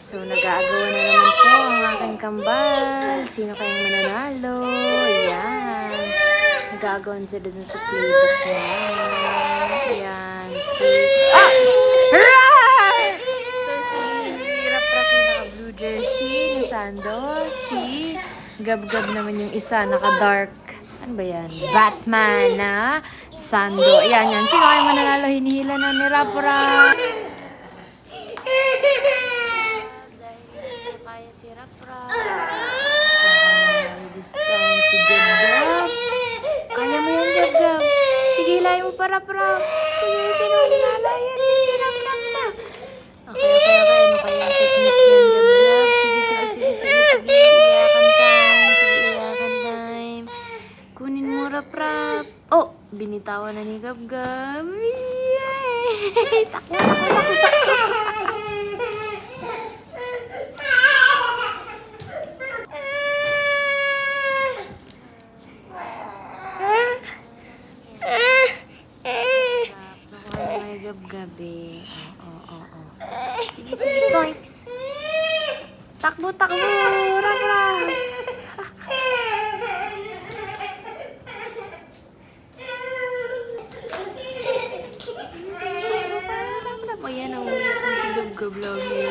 So, nag-aagawan na naman po ang aking kambal. Sino kayang mananalo? Ayan. Nag-aagawan sila dun sa playbook niya. Ayan. Ah! Hooray! So, si Rap-Rap yung naka-blue jersey ni Sando. Si Gab-Gab naman yung isa, naka-dark. Ano ba yan? Batman na Sando. Ayan, yan. Sino kayang mananalo? Hinihila na ni Rap-Rap. Kaya si Rap-Rap. This time, si Gab-Gab. Kaya mo yan, Gab-Gab. Sige, hilahin mo pa, Rap-Rap. Sige, sino mananalo? Yan, si Rap-Rap na. Okay. Ano kaya ang technique yan, Gab-Gab? Sige. Iyakan time. Sige, iyakan time. Kunin mo, Rap-Rap. Oh, binitawan na ni Gab-Gab. Yay! Takbo. Gab-gabi. Oo. Sige. Toinks. Takbo. Rap-Rap. O yan, umiyak na si Gab-Gab lagi.